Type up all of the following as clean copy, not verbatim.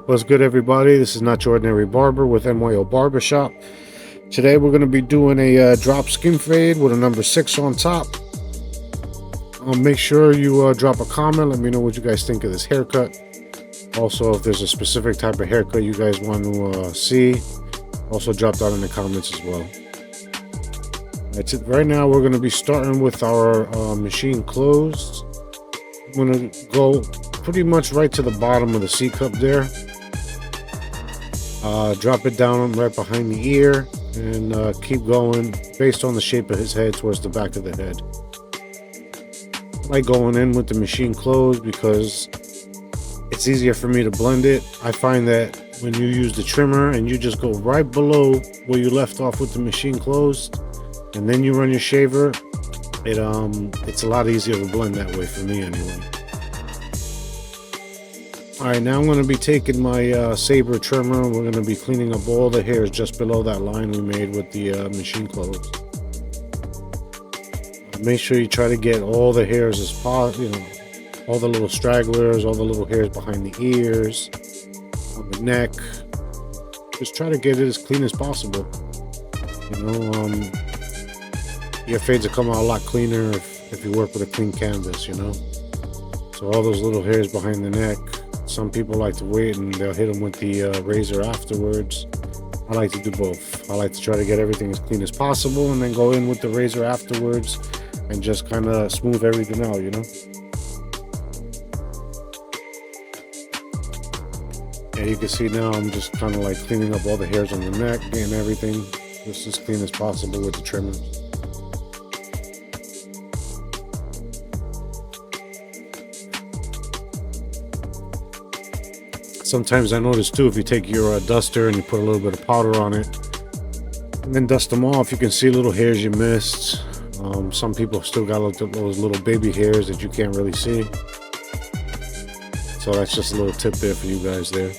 What's good, everybody? This is Not Your Ordinary Barber with N.Y.O Barbershop. Today we're going to be doing a drop skin fade with a number 6 on top. Make sure you drop a comment. Let me know what you guys think of this haircut. Also, if there's a specific type of haircut you guys want to see, also drop that in the comments as well. That's it. Right now we're going to be starting with our machine closed. I'm going to go pretty much right to the bottom of the C cup there. Drop it down right behind the ear and keep going based on the shape of his head towards the back of the head. I like going in with the machine closed because it's easier for me to blend it. I find that when you use the trimmer and you just go right below where you left off with the machine closed and then you run your shaver, it's a lot easier to blend that way for me anyway. Alright, now I'm going to be taking my saber trimmer and we're going to be cleaning up all the hairs just below that line we made with the machine closed. Make sure you try to get all the hairs as possible, all the little stragglers, all the little hairs behind the ears, on the neck. Just try to get it as clean as possible. Your fades will come out a lot cleaner if you work with a clean canvas, So all those little hairs behind the neck. Some people like to wait and they'll hit them with the razor afterwards. I like to do both. I like to try to get everything as clean as possible and then go in with the razor afterwards and just kind of smooth everything out, And you can see now I'm just kind of like cleaning up all the hairs on the neck, getting everything just as clean as possible with the trimmer. Sometimes I notice too, if you take your duster and you put a little bit of powder on it and then dust them off, you can see little hairs you missed. Some people still got those little baby hairs that you can't really see. So that's just a little tip there for you guys there.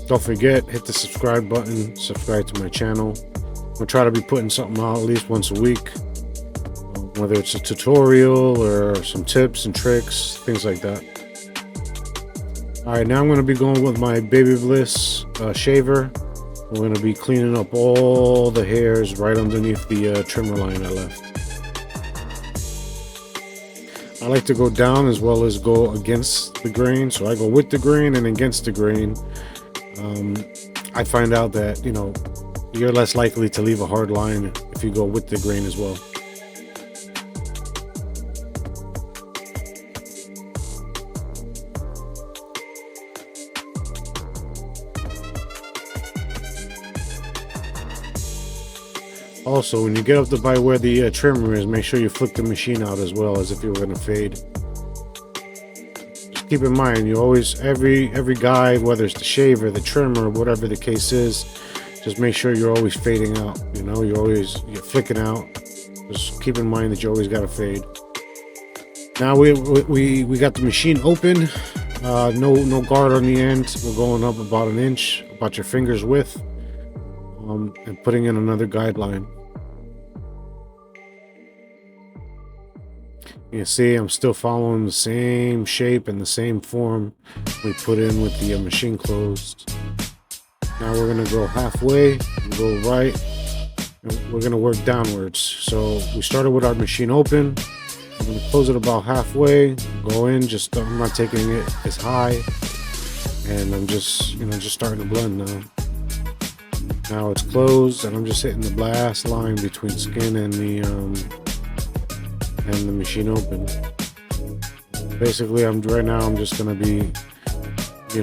Don't forget, hit the subscribe button, subscribe to my channel. I'll try to be putting something out at least once a week, whether it's a tutorial or some tips and tricks, things like that. Alright, now I'm going to be going with my Baby Bliss shaver. We're going to be cleaning up all the hairs right underneath the trimmer line I left. I like to go down as well as go against the grain. So I go with the grain and against the grain. I find out that, you're less likely to leave a hard line if you go with the grain as well. Also, when you get up to by where the trimmer is, make sure you flick the machine out as well as if you were going to fade. Just keep in mind, you always, every guy, whether it's the shaver, the trimmer, whatever the case is, just make sure you're always fading out. You're flicking out. Just keep in mind that you always got to fade. Now we got the machine open. No guard on the end. We're going up about an inch, about your finger's width, and putting in another guideline. You see, I'm still following the same shape and the same form we put in with the machine closed. Now we're going to go halfway and go right, and we're going to work downwards. So we started with our machine open. I'm going to close it about halfway, go in, I'm not taking it as high, and I'm just starting to blend now. Now it's closed and I'm just hitting the last line between skin and the machine open. Basically, right now I'm just going to be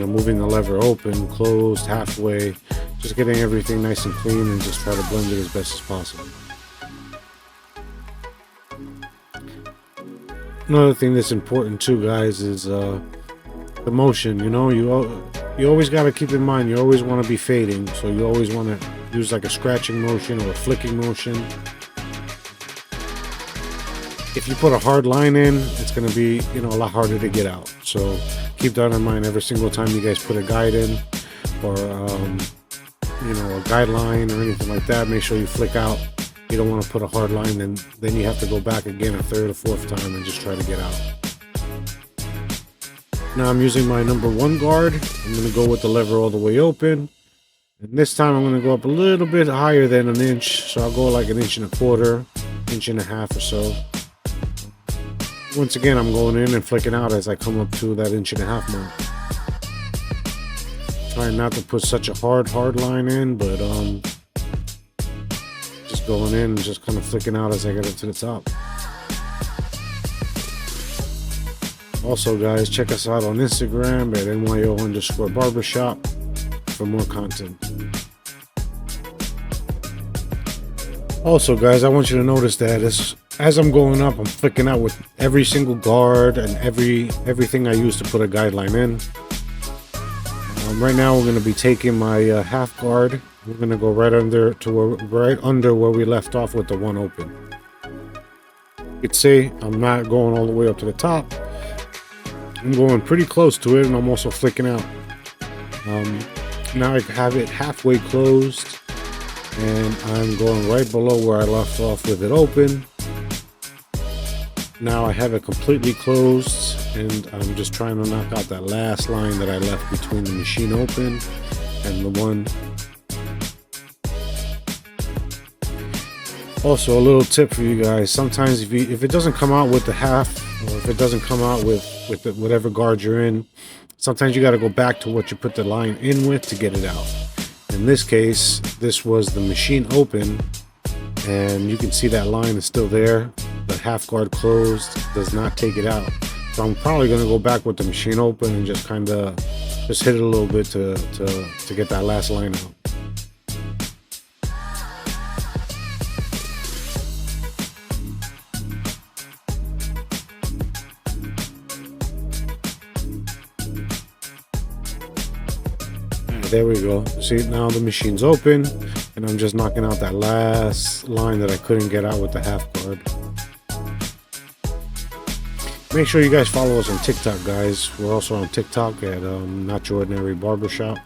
moving the lever open, closed, halfway, just getting everything nice and clean and just try to blend it as best as possible. Another thing that's important too, guys, is the motion. You always got to keep in mind, you always want to be fading, so you always want to use like a scratching motion or a flicking motion. If you put a hard line in, it's going to be a lot harder to get out. So keep that in mind every single time you guys put a guide in, or a guideline or anything like that. Make sure you flick out. You don't want to put a hard line, then you have to go back again a third or fourth time and just try to get out. Now I'm using my number 1 guard. I'm going to go with the lever all the way open. And this time I'm going to go up a little bit higher than an inch. So I'll go like 1.25 inches, 1.5 inches or so. Once again, I'm going in and flicking out as I come up to that 1.5 inch mark. Trying not to put such a hard line in, but just going in and just kind of flicking out as I get up to the top. Also, guys, check us out on Instagram at N.Y.O_barbershop for more content. Also, guys, I want you to notice that as I'm going up, I'm flicking out with every single guard and everything I use to put a guideline in. Right now, we're going to be taking my half guard. We're going to go right under where we left off with the 1 open. You can see I'm not going all the way up to the top. I'm going pretty close to it, and I'm also flicking out. Now I have it halfway closed, and I'm going right below where I left off with it open. Now I have it completely closed, and I'm just trying to knock out that last line that I left between the machine open and the one. Also, a little tip for you guys: sometimes if it doesn't come out with the half, or if it doesn't come out with whatever guard you're in, sometimes you got to go back to what you put the line in with to get it out. In this case, this was the machine open, and you can see that line is still there. The half guard closed does not take it out. So I'm probably going to go back with the machine open and just kind of hit it a little bit to get that last line out. There we go. See, now the machine's open, and I'm just knocking out that last line that I couldn't get out with the half guard. Make sure you guys follow us on TikTok, guys. We're also on TikTok at Not Your Ordinary Barbershop,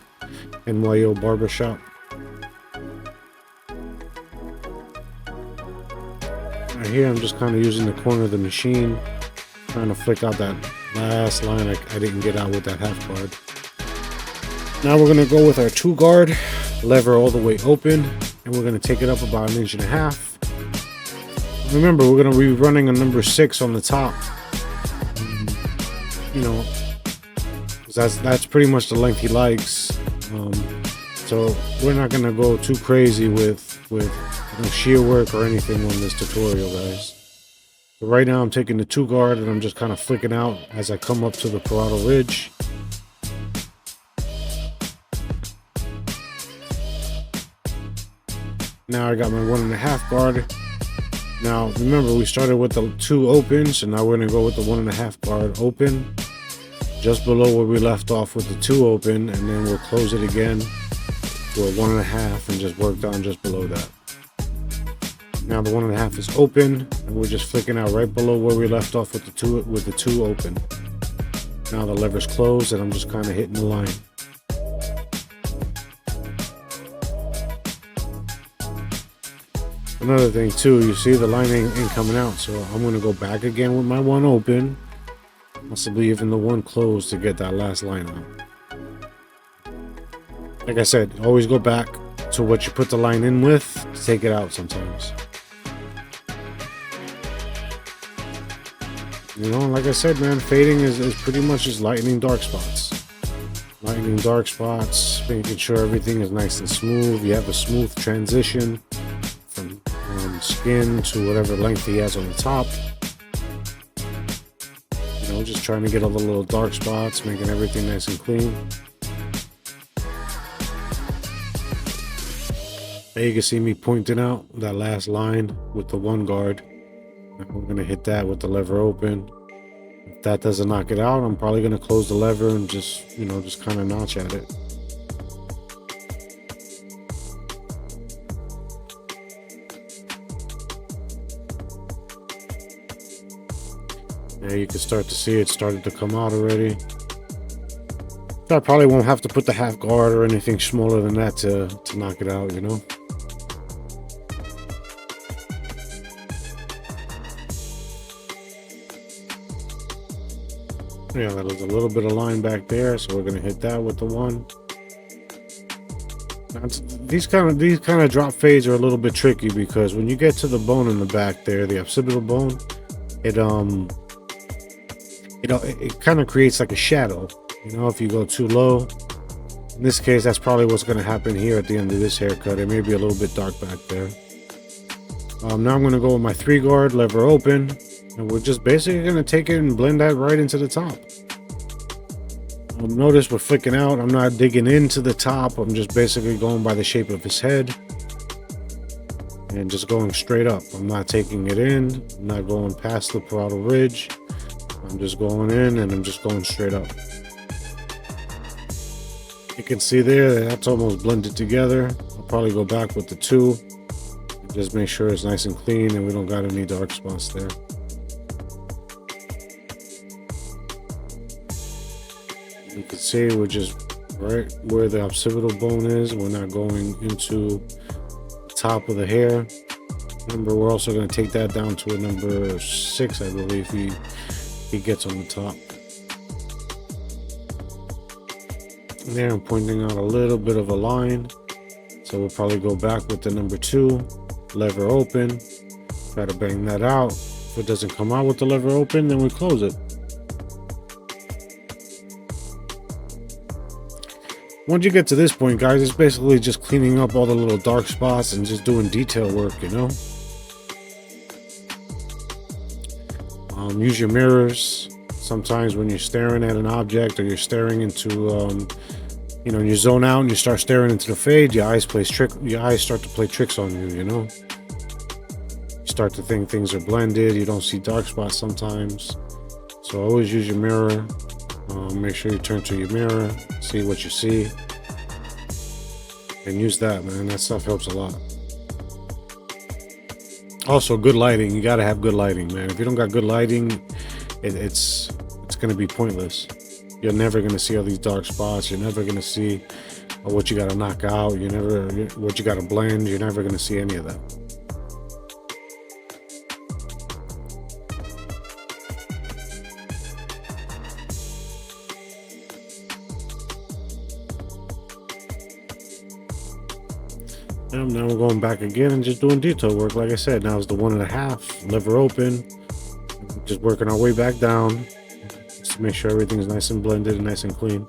N.Y.O Barbershop. Right here, I'm just kind of using the corner of the machine, trying to flick out that last line I didn't get out with that half guard. Now we're going to go with our 2 guard, lever all the way open, and we're going to take it up about 1.5 inches. Remember, we're going to be running a number 6 on the top. You know, that's pretty much the length he likes. So we're not going to go too crazy with shear work or anything on this tutorial, guys. But right now I'm taking the 2 guard and I'm just kind of flicking out as I come up to the parietal ridge. Now I got my 1.5 guard. Now remember, we started with the 2 open, so now we're going to go with the 1.5 guard open, just below where we left off with the 2 open, and then we'll close it again to a 1.5 and just work down just below that. Now the 1.5 is open, and we're just flicking out right below where we left off with the 2 open. Now the lever's closed, and I'm just kind of hitting the line. Another thing too, you see the line ain't coming out, so I'm going to go back again with my 1 open, possibly even the 1 closed to get that last line out. Like I said, always go back to what you put the line in with to take it out sometimes. You know, like I said, man, fading is pretty much just lightening dark spots. Lightening dark spots, making sure everything is nice and smooth. You have a smooth transition from skin to whatever length he has on the top. You know, just trying to get all the little dark spots, making everything nice and clean. There you can see me pointing out that last line with the 1 guard. We're going to hit that with the lever open. If that doesn't knock it out, I'm probably going to close the lever and just, you know, just kind of notch at it. There you can start to see it started to come out already. I probably won't have to put the half guard or anything smaller than that to knock it out, you know. Yeah, there's a little bit of line back there, so we're gonna hit that with the 1. Now, these kind of drop fades are a little bit tricky because when you get to the bone in the back there, the occipital bone, it kind of creates like a shadow. You know, if you go too low. In this case, that's probably what's going to happen here at the end of this haircut. It may be a little bit dark back there. Now I'm going to go with my 3 guard, lever open, and we're just basically going to take it and blend that right into the top. Notice we're flicking out. I'm not digging into the top. I'm just basically going by the shape of his head and just going straight up. I'm not taking it in. I'm not going past the parietal ridge. I'm just going in and I'm just going straight up. You can see there that that's almost blended together. I'll probably go back with the 2 and just make sure it's nice and clean and we don't got any dark spots there. You can see we're just right where the occipital bone is. We're not going into the top of the hair. Remember, we're also going to take that down to a number 6, I believe he gets on the top. There, I'm pointing out a little bit of a line, so we'll probably go back with the number 2, lever open, try to bang that out. If it doesn't come out with the lever open, then we close it. Once you get to this point, guys, it's basically just cleaning up all the little dark spots and just doing detail work, you know. Use your mirrors. Sometimes when you're staring at an object or you're staring into, you know, you zone out and you start staring into the fade, your eyes start to play tricks on you, you know. You start to think things are blended. You don't see dark spots sometimes. So always use your mirror. Make sure you turn to your mirror, see what you see, and use that, man. That stuff helps a lot. Also, good lighting. You gotta have good lighting, man. If you don't got good lighting, it's gonna be pointless. You're never gonna see all these dark spots. You're never gonna see what you gotta knock out. What you gotta blend. You're never gonna see any of that. And now we're going back again and just doing detail work. Like I said, now it's the 1.5, lever open, just working our way back down just to make sure everything's nice and blended and nice and clean.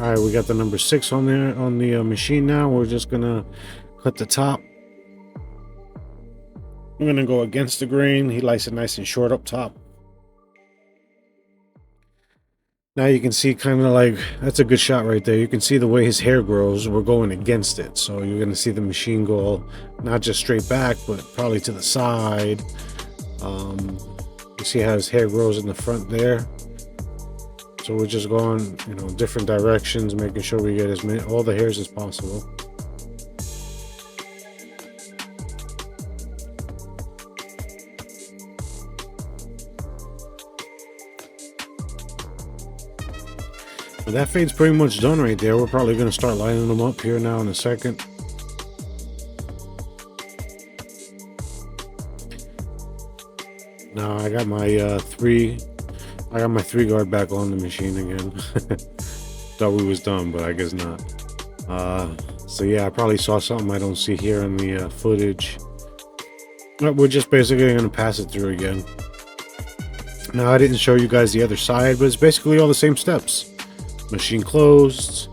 All right, we got the number 6 on there on the machine. Now we're just gonna cut the top. I'm gonna go against the grain. He likes it nice and short up top. Now you can see kind of like, that's a good shot right there. You can see the way his hair grows. We're going against it. So you're going to see the machine go not just straight back, but probably to the side. You see how his hair grows in the front there. So we're just going, you know, different directions, making sure we get as many, all the hairs as possible. But that fade's pretty much done right there. We're probably going to start lining them up here now in a second. Now I got my 3 guard back on the machine again. Thought we was done, but I guess not. So yeah, I probably saw something I don't see here in the footage. But we're just basically going to pass it through again. Now I didn't show you guys the other side, but it's basically all the same steps. Machine closed,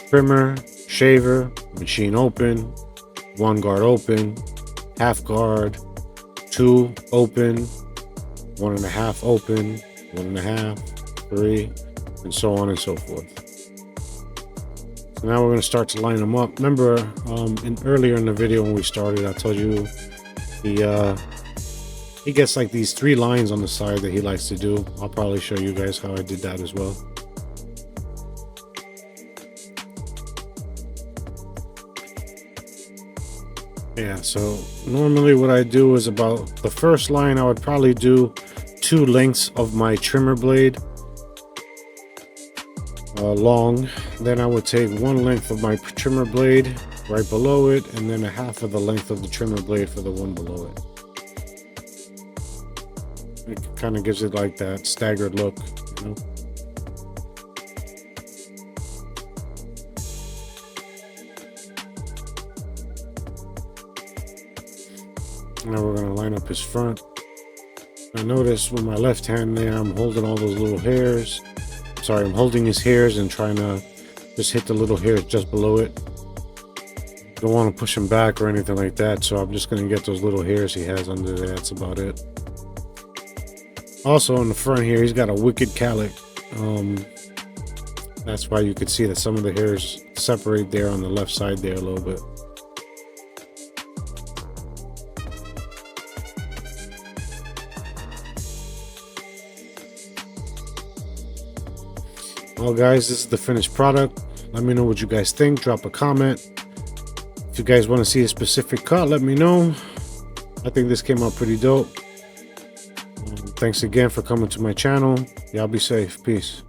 trimmer, shaver, machine open, 1 guard open, half guard, 2 open, 1.5 open, 1.5, 3, and so on and so forth. So now we're going to start to line them up. Remember, earlier in the video when we started, I told you he gets like these 3 lines on the side that he likes to do. I'll probably show you guys how I did that as well. Yeah, so normally what I do is about the first line, I would probably do 2 lengths of my trimmer blade long. Then I would take 1 length of my trimmer blade, right below it, and then a half of the length of the trimmer blade for the one below it. It kind of gives it like that staggered look, you know. Now we're gonna line up his front. I notice with my left hand there, I'm holding all those little hairs. Sorry, I'm holding his hairs and trying to just hit the little hairs just below it. Don't want to push him back or anything like that, so I'm just gonna get those little hairs he has under there. That's about it. Also on the front here, he's got a wicked calic. That's why you could see that some of the hairs separate there on the left side there a little bit. Well guys, this is the finished product. Let me know what you guys think. Drop a comment. If you guys want to see a specific cut, let me know. I think this came out pretty dope. Thanks again for coming to my channel. Y'all be safe. Peace.